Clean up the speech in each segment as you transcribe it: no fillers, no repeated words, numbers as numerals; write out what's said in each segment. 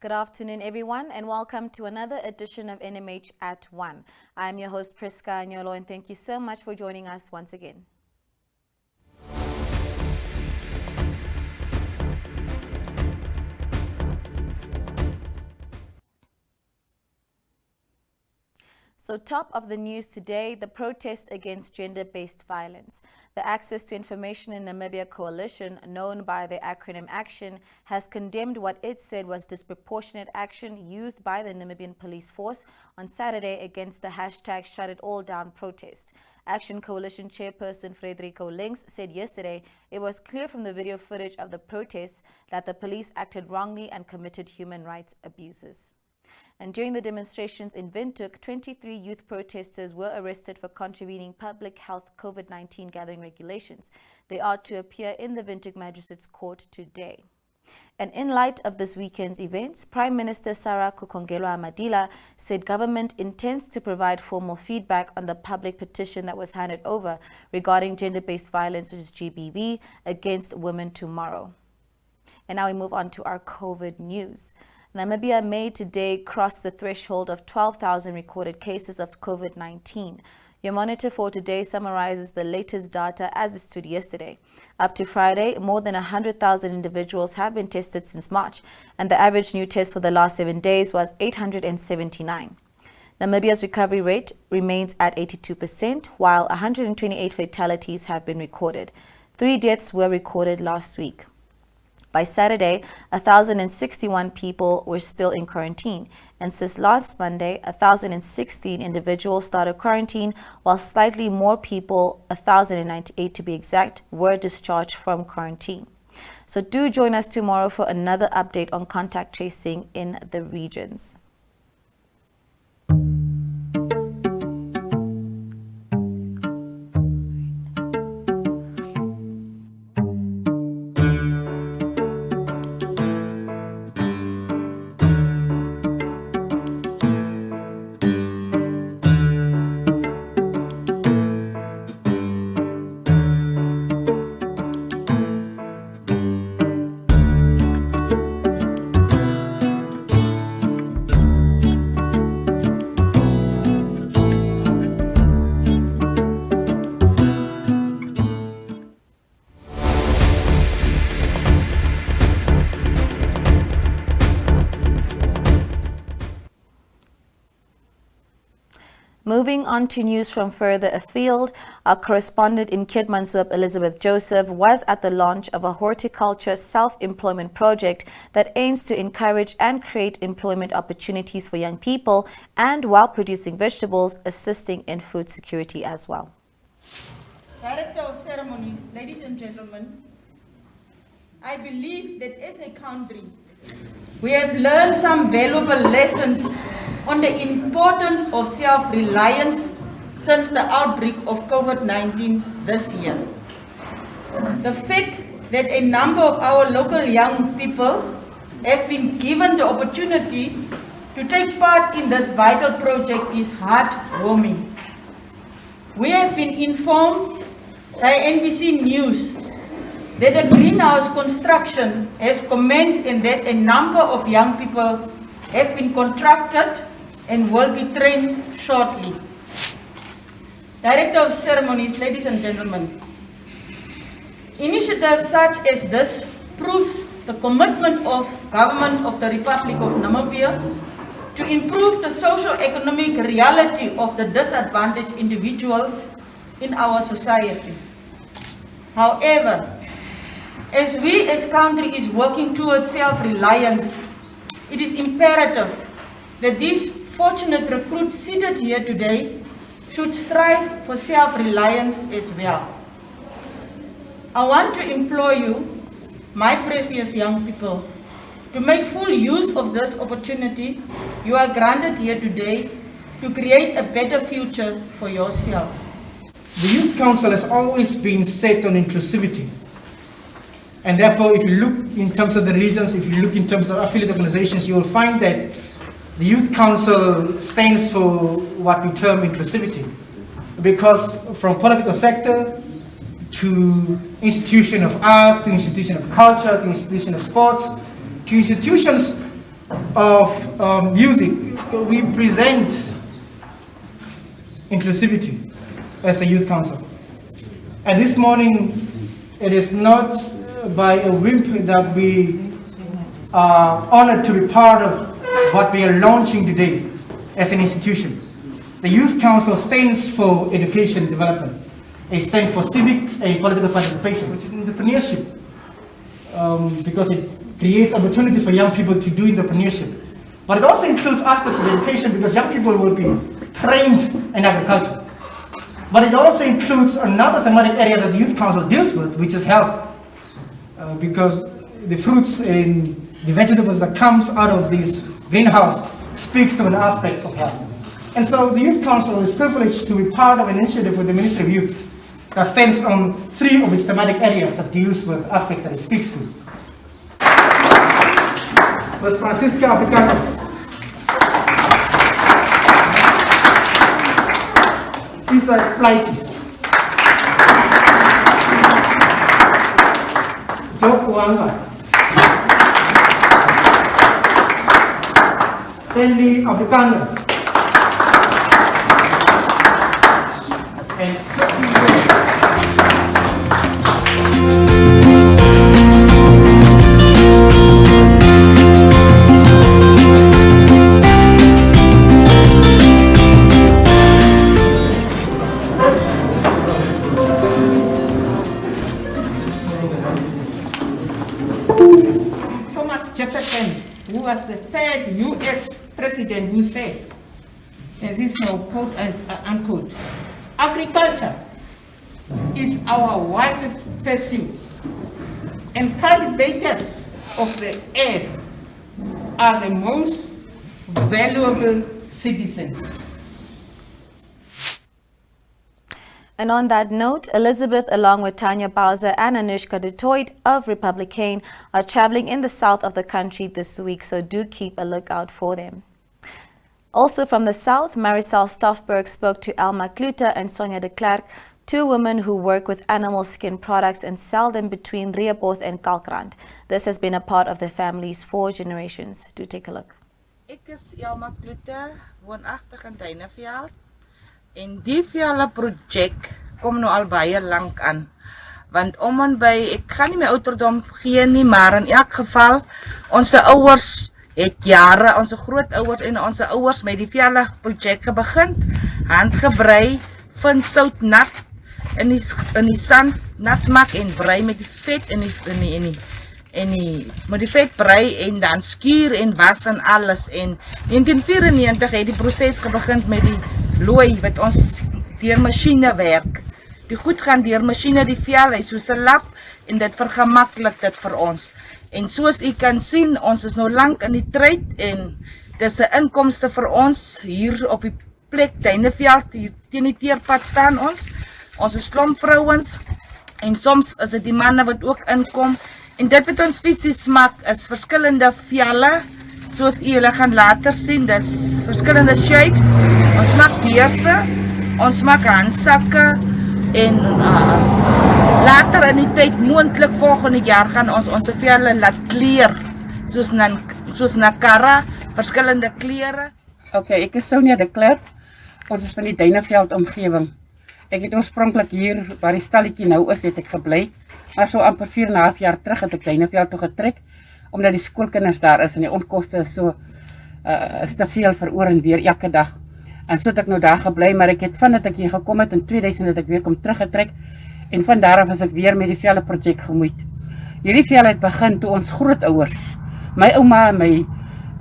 Good afternoon, everyone, and welcome to another edition of NMH at 1. I'm your host, Priska Anyolo, and thank you so much for joining us once again. So top of the news today, the protest against gender-based violence. The Access to Information in Namibia Coalition, known by the acronym ACTION, has condemned what it said was disproportionate action used by the Namibian police force on Saturday against the hashtag Shut It All Down protest. Action Coalition chairperson Frederico Links said yesterday it was clear from the video footage of the protests that the police acted wrongly and committed human rights abuses. And during the demonstrations in Windhoek, 23 youth protesters were arrested for contravening public health COVID-19 gathering regulations. They are to appear in the Windhoek Magistrates Court today. And in light of this weekend's events, Prime Minister Sarah Kukongelwa-Madila said government intends to provide formal feedback on the public petition that was handed over regarding gender-based violence, which is GBV, against women tomorrow. And now we move on to our COVID news. Namibia may today cross the threshold of 12,000 recorded cases of COVID-19. Your monitor for today summarizes the latest data as it stood yesterday. Up to Friday, more than 100,000 individuals have been tested since March, and the average new test for the last 7 days was 879. Namibia's recovery rate remains at 82%, while 128 fatalities have been recorded. 3 deaths were recorded last week. By Saturday, 1,061 people were still in quarantine, and since last Monday, 1,016 individuals started quarantine, while slightly more people, 1,098 to be exact, were discharged from quarantine. So do join us tomorrow for another update on contact tracing in the regions. Moving on to news from further afield, our correspondent in Keetmanshoop, Elizabeth Joseph, was at the launch of a horticulture self-employment project that aims to encourage and create employment opportunities for young people, and while producing vegetables, assisting in food security as well. Director of Ceremonies, ladies and gentlemen, I believe that as a country, we have learned some valuable lessons on the importance of self-reliance since the outbreak of COVID-19 this year. The fact that a number of our local young people have been given the opportunity to take part in this vital project is heartwarming. We have been informed by NBC News that the greenhouse construction has commenced and that a number of young people have been contracted and will be trained shortly. Director of Ceremonies, ladies and gentlemen, initiatives such as this proves the commitment of Government of the Republic of Namibia to improve the socio-economic reality of the disadvantaged individuals in our society. However, as we as country is working towards self-reliance, it is imperative that these fortunate recruits seated here today should strive for self-reliance as well. I want to implore you, my precious young people, to make full use of this opportunity you are granted here today to create a better future for yourself. The Youth Council has always been set on inclusivity. And therefore, if you look in terms of the regions, if you look in terms of affiliate organizations, you will find that the Youth Council stands for what we term inclusivity. Because from political sector to institution of arts, to institution of culture, to institution of sports, to institutions of music, we present inclusivity as a youth council. And this morning, it is not by a whim that we are honored to be part of what we are launching today as an institution. The Youth Council stands for education development. It stands for civic and political participation, which is entrepreneurship, because it creates opportunity for young people to do entrepreneurship. But it also includes aspects of education because young people will be trained in agriculture. But it also includes another thematic area that the Youth Council deals with, which is health, because the fruits and the vegetables that comes out of this greenhouse speaks to an aspect of health. And so the Youth Council is privileged to be part of an initiative with the Ministry of Youth that stands on 3 of its thematic areas that deals with aspects that it speaks to. Ms. Francisca Apicano. These are Flighties. Joe Kuanga. Stanley Africano. And Thomas Jefferson, who was the 3rd U.S. president, who said, and this is no quote and unquote, agriculture is our wisest pursuit, and cultivators of the earth are the most valuable citizens. And on that note, Elizabeth, along with Tanya Bowser and Anushka Dutoit of Republican, are traveling in the south of the country this week, so do keep a lookout for them. Also from the south, Marisol Stoffberg spoke to Alma Kluter and Sonia de Klerk, 2 women who work with animal skin products and sell them between Riepoth and Kalkrand. This has been a part of their families for generations. Do take a look. Ek is Alma Kluter, woonagtig in Duineveld. En die vele projek kom nou al baie lank aan. Want om en by, ek gaan nie my ouderdom gee nie, maar in elk geval, onze ouers het jare, onze grootouers en onze ouers met die vele projek begin, handgebrei, van sout nat, in die sand nat maak en brei met die vet met die vet brei en dan skuur en was en alles. En in 1994 het die proses begin met die looi wat ons deur masjiene werk. Die goed gaan deur masjiene die vel, hy soos 'n lap en dit vergemaklik dit vir ons. En soos u kan sien, ons is nou lank in die tryd en dis 'n inkomste vir ons hier op die plek Duineveld, hier teen die teerpad staan ons. Ons is klomp vrouens en soms is dit die manne wat ook inkom. En dit wat ons spesies maak is verskillende velle, soos julle gaan later sien, dis verskillende shapes. Ons maak beurse, ons maak handsakke en later in die tyd, moontlik volgende jaar, gaan ons velle laat kleur, soos nakara, verskillende klere. Okay, ek is Sonia de Klerk, ons is van die Duineveld omgewing. Ek het oorspronklik hier, waar die stalletjie nou is, het ek gebly, maar so amper 4,5 jaar terug het ek Duineveld toe getrek, omdat die skoolkinders daar is en die onkoste is so, is te veel vir oor en weer elke dag. En so het ek nou daar gebly, maar ek het vandat ek hier gekom het in 2000 het ek weer kom teruggetrek, en van daaraf is ek weer met die velle projek gemoeid. Hierdie velle het begin toe ons grootouers, my ouma en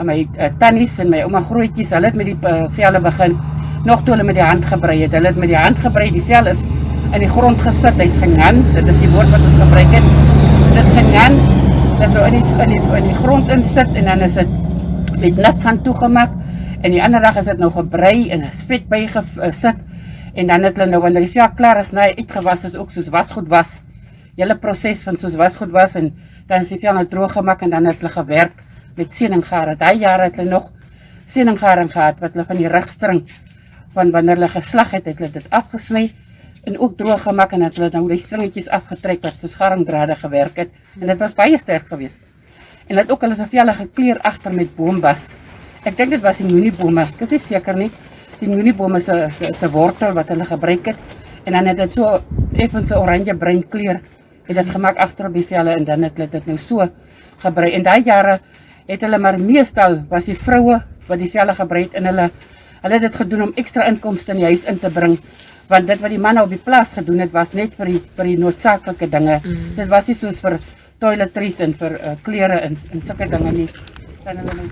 my tannies en my ouma grootjies, hulle het met die velle begin, nog toe hulle met die hand gebrei het. Hulle het met die hand gebrei, die vel is in die grond gesit, hy is gengan, dit is die woord wat ons gebruik het. Dit is gengan, dat so in die grond in sit, en dan is dit met natsand toegemaak, en die ander dag is dit nou gebrei, en is vet by gesit, en dan het hulle nou, wanneer die vel klaar is, na uitgewas is, ook soos wasgoed was, hele proses van soos wasgoed was, en dan is die vel nou droog gemaak, en dan het hulle gewerk met seninggare. Daai jare het hulle nog seninggaren gehad, wat hulle van die rugstring, van wanneer hulle geslag het hulle dit afgesny, en ook droog gemaak, en het hulle nou die stringetjies afgetrek, wat soos garingdrade gewerk het, en dit was baie sterk geweest. en dat ook hulle se velle gekleer agter met boombas. Ek dink dit was die moeniebome, ek is nie seker nie, die moeniebome se wortel wat hulle gebruik het, en dan het dit so effens 'n oranje bruin kleur, het dit gemaak agter op die velle, en dan het hulle dit nou so gebruik. En daai jare het hulle maar meestal was die vroue wat die velle gebruik het, en hulle het dit gedoen om ekstra inkomste in die huis in te bring, want dit wat die manne op die plaas gedoen het, was net vir die noodsaaklike dinge. Dit was nie soos vir toiletries en vir klere en sulke dinge nie. Dan hulle nou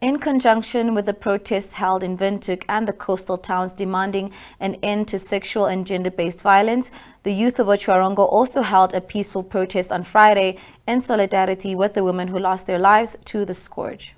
In conjunction with the protests held in Windhoek and the coastal towns demanding an end to sexual and gender-based violence, the youth of Otjiwarongo also held a peaceful protest on Friday in solidarity with the women who lost their lives to the scourge.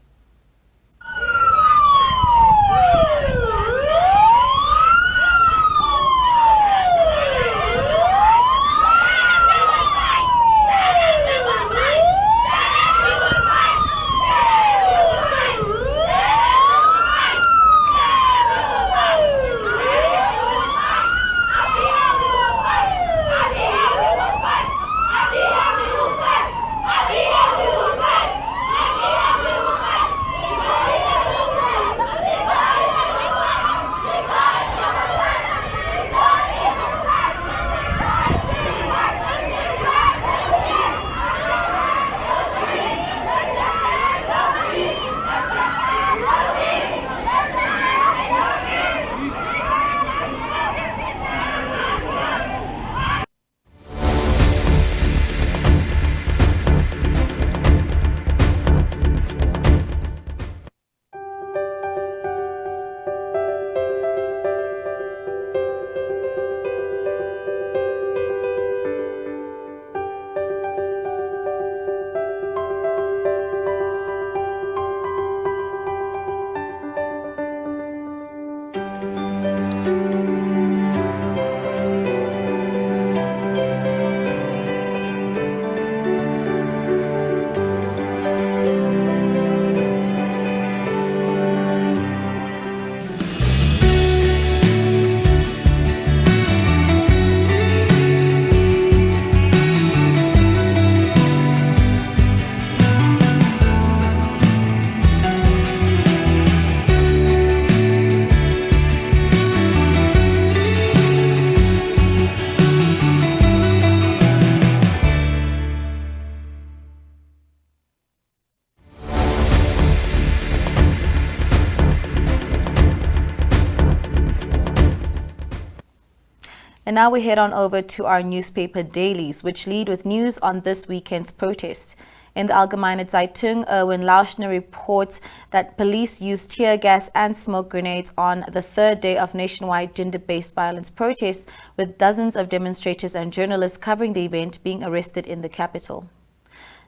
And now we head on over to our newspaper dailies, which lead with news on this weekend's protests. In the Allgemeine Zeitung, Erwin Lauschner reports that police used tear gas and smoke grenades on the third day of nationwide gender-based violence protests, with dozens of demonstrators and journalists covering the event being arrested in the capital.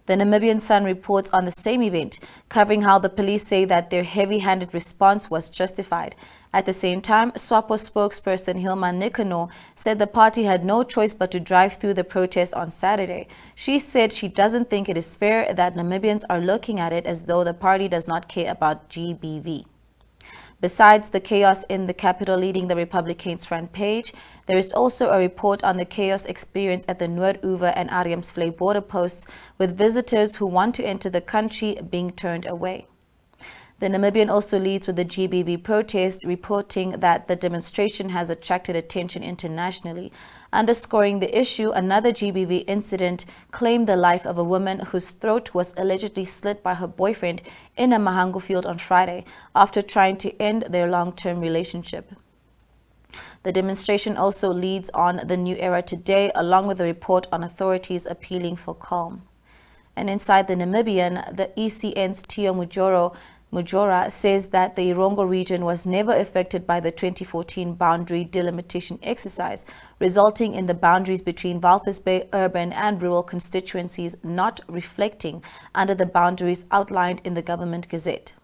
The Namibian Sun reports on the same event, covering how the police say that their heavy-handed response was justified. At the same time, SWAPO spokesperson Hilma Nicanor said the party had no choice but to drive through the protest on Saturday. She said she doesn't think it is fair that Namibians are looking at it as though the party does not care about GBV. Besides the chaos in the capital leading the Republicans' front page, there is also a report on the chaos experienced at the Noord-Oever and Arnhemsvlei border posts, with visitors who want to enter the country being turned away. The Namibian also leads with the GBV protest, reporting that the demonstration has attracted attention internationally. Underscoring the issue, another GBV incident claimed the life of a woman whose throat was allegedly slit by her boyfriend in a mahango field on Friday after trying to end their long-term relationship. The demonstration also leads on the New Era today, along with a report on authorities appealing for calm. And inside the Namibian, the ECN's Tio Mujoro Mujora says that the Irongo region was never affected by the 2014 boundary delimitation exercise, resulting in the boundaries between Walvis Bay urban and rural constituencies not reflecting under the boundaries outlined in the Government Gazette.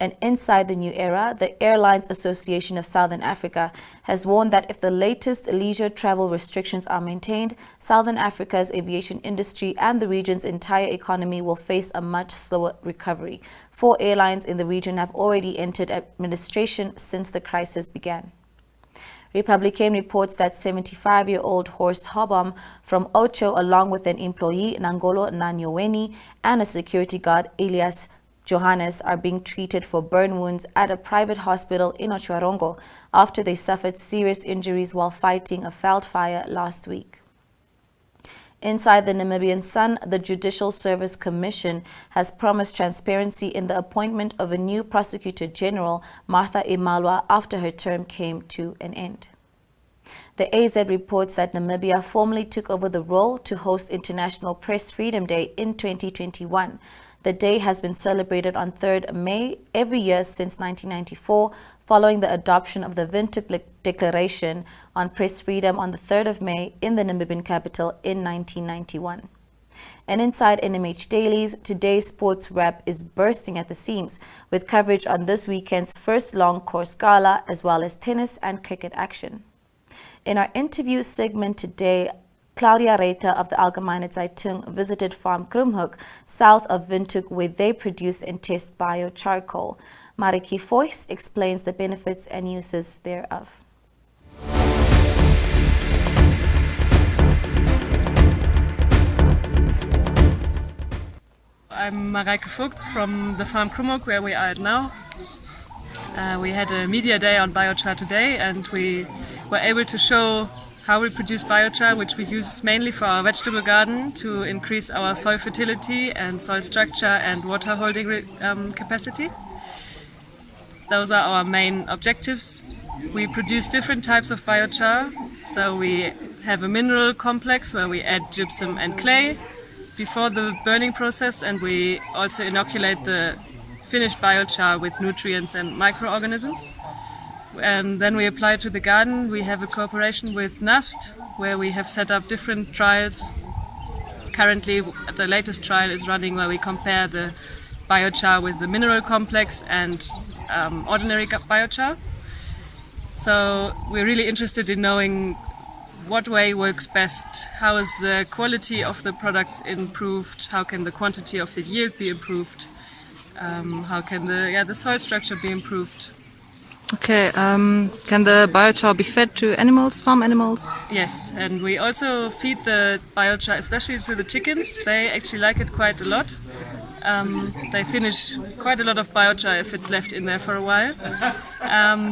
And inside the new era, the Airlines Association of Southern Africa has warned that if the latest leisure travel restrictions are maintained, Southern Africa's aviation industry and the region's entire economy will face a much slower recovery. 4 airlines in the region have already entered administration since the crisis began. Republican reports that 75-year-old Horst Hobom from Ocho, along with an employee, Nangolo Nanyoweni, and a security guard, Elias Johannes, are being treated for burn wounds at a private hospital in Otjwarongo after they suffered serious injuries while fighting a veld fire last week. Inside the Namibian Sun, the Judicial Service Commission has promised transparency in the appointment of a new Prosecutor General, Martha Emalwa, after her term came to an end. The AZ reports that Namibia formally took over the role to host International Press Freedom Day in 2021. The day has been celebrated on 3rd May every year since 1994, following the adoption of the Windhoek Declaration on Press Freedom on the 3rd of May in the Namibian capital in 1991. And inside NMH Dailies, today's sports wrap is bursting at the seams, with coverage on this weekend's first long course gala, as well as tennis and cricket action. In our interview segment today, Claudia Reiter of the Allgemeine Zeitung visited Farm Krumhoek, south of Windhoek, where they produce and test biocharcoal. Mariki Foyce explains the benefits and uses thereof. I'm Marijke Vogt from the Farm Krumhoek, where we are at now. We had a media day on biochar today, and we were able to show how we produce biochar, which we use mainly for our vegetable garden to increase our soil fertility and soil structure and water holding capacity. Those are our main objectives. We produce different types of biochar. So we have a mineral complex where we add gypsum and clay before the burning process, and we also inoculate the finished biochar with nutrients and microorganisms. And then we apply to the garden. We have a cooperation with NAST, where we have set up different trials. Currently, the latest trial is running where we compare the biochar with the mineral complex and ordinary biochar. So we're really interested in knowing what way works best, how is the quality of the products improved, how can the quantity of the yield be improved, how can the soil structure be improved. Okay, can the biochar be fed to animals, farm animals? Yes, and we also feed the biochar especially to the chickens. They actually like it quite a lot. They finish quite a lot of biochar if it's left in there for a while.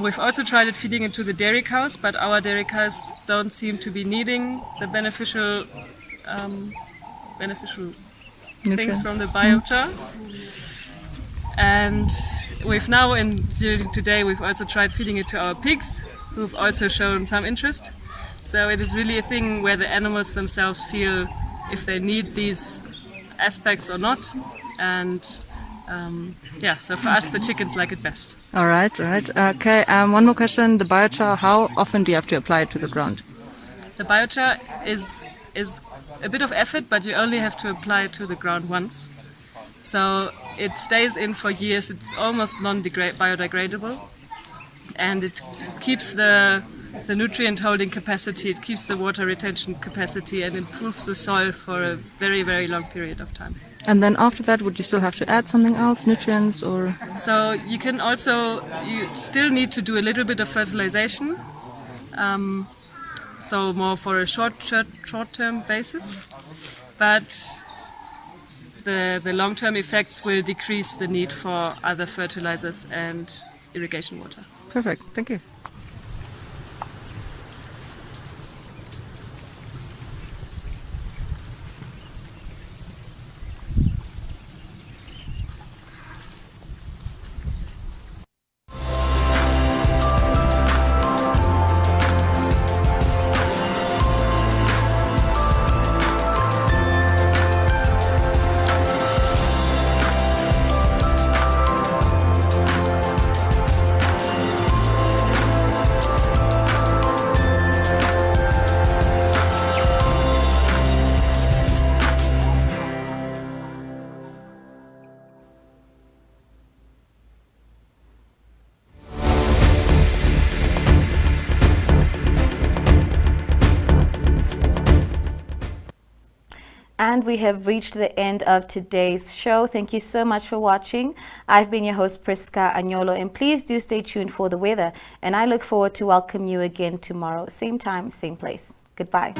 We've also tried it feeding it to the dairy cows, but our dairy cows don't seem to be needing the beneficial things from the biochar. And we've now, during today, we've also tried feeding it to our pigs, who've also shown some interest. So it is really a thing where the animals themselves feel if they need these aspects or not. And so for us, the chickens like it best. All right. Okay, one more question. The biochar, how often do you have to apply it to the ground? The biochar is a bit of effort, but you only have to apply it to the ground once. So it stays in for years. It's almost biodegradable, and it keeps the nutrient holding capacity, it keeps the water retention capacity, and improves the soil for a very, very long period of time. And then after that, would you still have to add something else, nutrients or? So you still need to do a little bit of fertilization, so more for a short-term basis, but the long-term effects will decrease the need for other fertilizers and irrigation water. Perfect, thank you. And we have reached the end of today's show. Thank you so much for watching. I've been your host, Priska Agnolo, and please do stay tuned for the weather. And I look forward to welcome you again tomorrow, same time, same place. Goodbye.